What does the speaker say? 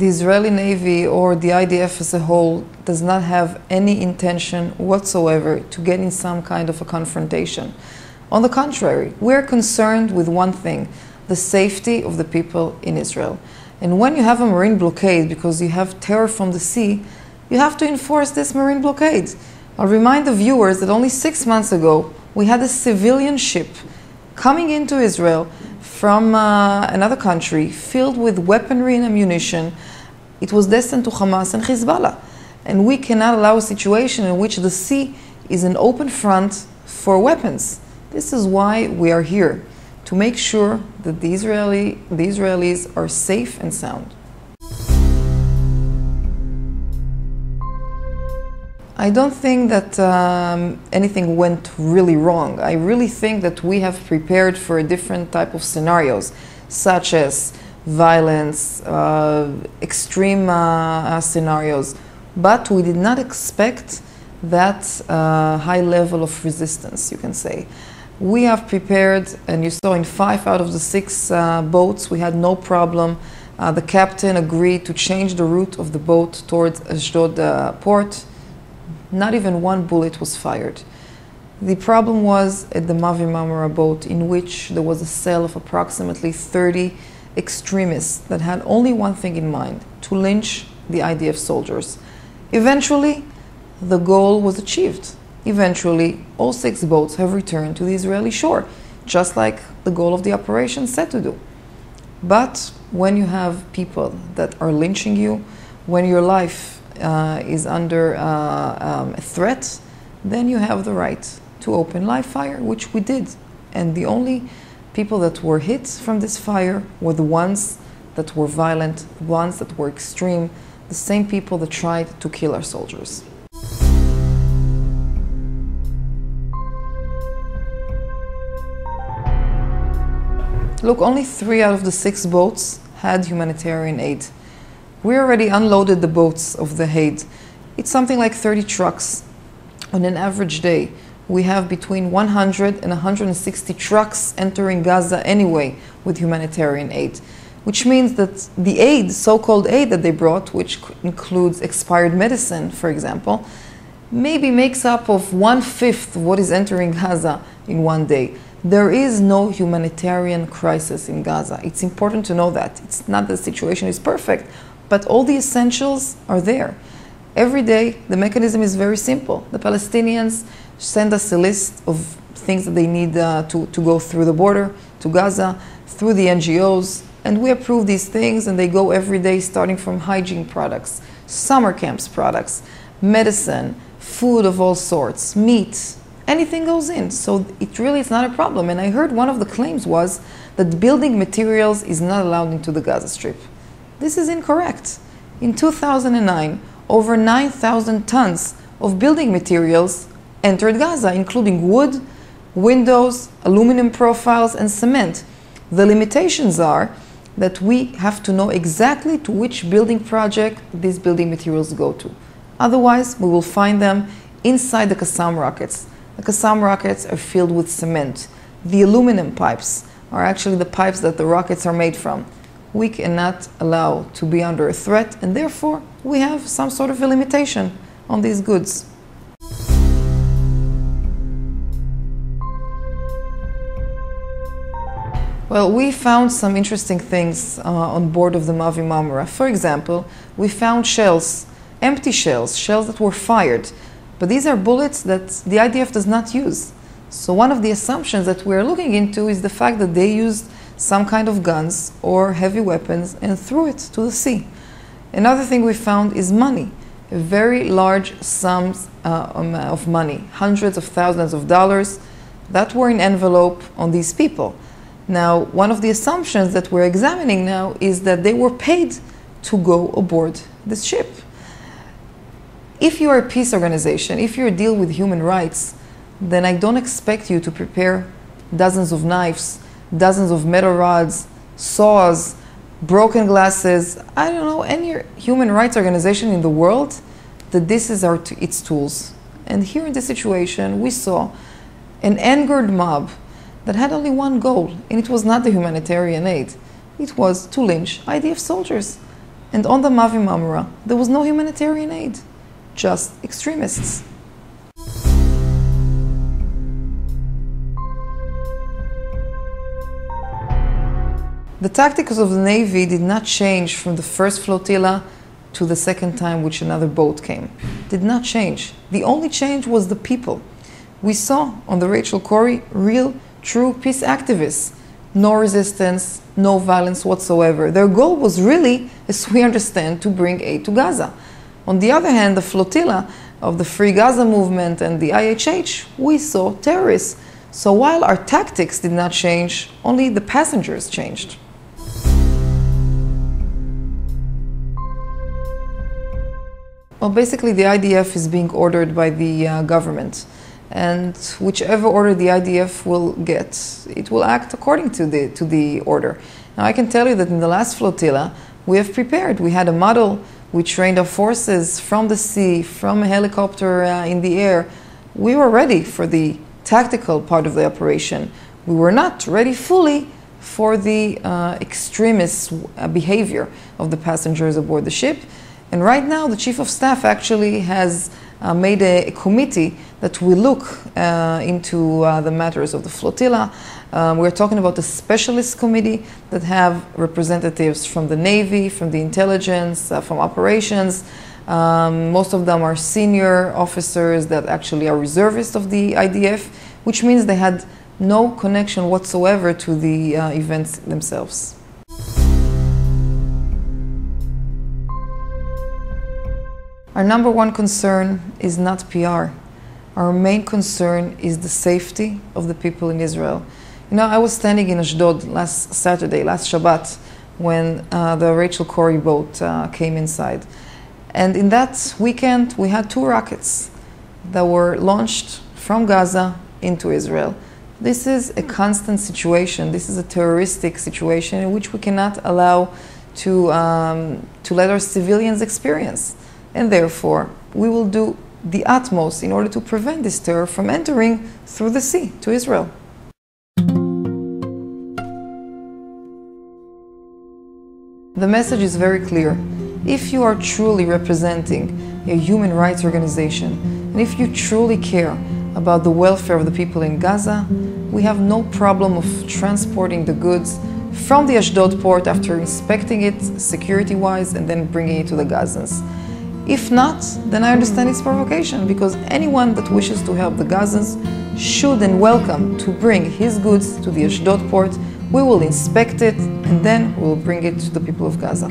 the Israeli Navy or the IDF as a whole does not have any intention whatsoever to get in some kind of a confrontation. On the contrary, we're concerned with one thing, the safety of the people in Israel. And when you have a marine blockade, because you have terror from the sea, you have to enforce this marine blockade. I'll remind the viewers that only 6 months ago, we had a civilian ship coming into Israel from another country filled with weaponry and ammunition. It was destined to Hamas and Hezbollah. And we cannot allow a situation in which the sea is an open front for weapons. This is why we are here, to make sure that the Israelis are safe and sound. I don't think that anything went really wrong. I really think that we have prepared for a different type of scenarios, such as violence, extreme scenarios, but we did not expect that high level of resistance, you can say. We have prepared, and you saw in 5 out of the 6 boats, we had no problem. The captain agreed to change the route of the boat towards Ashdod port. Not even one bullet was fired. The problem was at the Mavi Marmara boat, in which there was a cell of approximately 30 extremists that had only one thing in mind, to lynch the IDF soldiers. Eventually, the goal was achieved. Eventually, all 6 boats have returned to the Israeli shore, just like the goal of the operation said to do. But when you have people that are lynching you, when your life is under a threat, then you have the right to open live fire, which we did. And the only people that were hit from this fire were the ones that were violent, the ones that were extreme, the same people that tried to kill our soldiers. Look, only 3 out of the 6 boats had humanitarian aid. We already unloaded the boats of the aid. It's something like 30 trucks. On an average day, we have between 100 and 160 trucks entering Gaza anyway with humanitarian aid, which means that the aid, so-called aid that they brought, which includes expired medicine, for example, maybe makes up of 1/5 of what is entering Gaza in one day. There is no humanitarian crisis in Gaza. It's important to know that. It's not that the situation is perfect, but all the essentials are there. Every day, the mechanism is very simple. The Palestinians send us a list of things that they need to go through the border to Gaza, through the NGOs, and we approve these things, and they go every day, starting from hygiene products, summer camps products, medicine, food of all sorts, meat, anything goes in. So it really is not a problem. And I heard one of the claims was that building materials is not allowed into the Gaza Strip. This is incorrect. In 2009, over 9,000 tons of building materials entered Gaza, including wood, windows, aluminum profiles, and cement. The limitations are that we have to know exactly to which building project these building materials go to. Otherwise, we will find them inside the Qassam rockets. The Qassam rockets are filled with cement. The aluminum pipes are actually the pipes that the rockets are made from. We cannot allow to be under a threat, and therefore we have some sort of a limitation on these goods. Well, we found some interesting things on board of the Mavi Marmara. For example, we found shells, empty shells, shells that were fired. But these are bullets that the IDF does not use. So one of the assumptions that we're looking into is the fact that they used some kind of guns or heavy weapons and threw it to the sea. Another thing we found is money, very large sums of money, hundreds of thousands of dollars that were in envelope on these people. Now, one of the assumptions that we're examining now is that they were paid to go aboard this ship. If you are a peace organization, if you deal with human rights, then I don't expect you to prepare dozens of knives, dozens of metal rods, saws, broken glasses. I don't know any human rights organization in the world that this is its tools. And here in this situation, we saw an angered mob that had only one goal, and it was not the humanitarian aid. It was to lynch IDF soldiers. And on the Mavi Marmara, there was no humanitarian aid, just extremists. The tactics of the Navy did not change from the first flotilla to the second time which another boat came. Did not change. The only change was the people. We saw on the Rachel Corrie real, true peace activists. No resistance, no violence whatsoever. Their goal was really, as we understand, to bring aid to Gaza. On the other hand, the flotilla of the Free Gaza movement and the IHH, we saw terrorists. So while our tactics did not change, only the passengers changed. Well, basically the IDF is being ordered by the government, and whichever order the IDF will get, it will act according to the order. Now I can tell you that in the last flotilla we have prepared. We had a model, we trained our forces from the sea, from a helicopter in the air. We were ready for the tactical part of the operation. We were not ready fully for the extremist behavior of the passengers aboard the ship. And right now, the Chief of Staff actually has made a committee that will look into the matters of the flotilla. We're talking about a specialist committee that have representatives from the Navy, from the intelligence, from operations. Most of them are senior officers that actually are reservists of the IDF, which means they had no connection whatsoever to the events themselves. Our number one concern is not PR. Our main concern is the safety of the people in Israel. You know, I was standing in Ashdod last Saturday, last Shabbat, when the Rachel Corrie boat came inside. And in that weekend, we had 2 rockets that were launched from Gaza into Israel. This is a constant situation. This is a terroristic situation in which we cannot allow to let our civilians experience. And therefore, we will do the utmost in order to prevent this terror from entering through the sea to Israel. The message is very clear. If you are truly representing a human rights organization, and if you truly care about the welfare of the people in Gaza, we have no problem of transporting the goods from the Ashdod port after inspecting it security-wise and then bringing it to the Gazans. If not, then I understand its provocation, because anyone that wishes to help the Gazans should and welcome to bring his goods to the Ashdod port. We will inspect it and then we will bring it to the people of Gaza.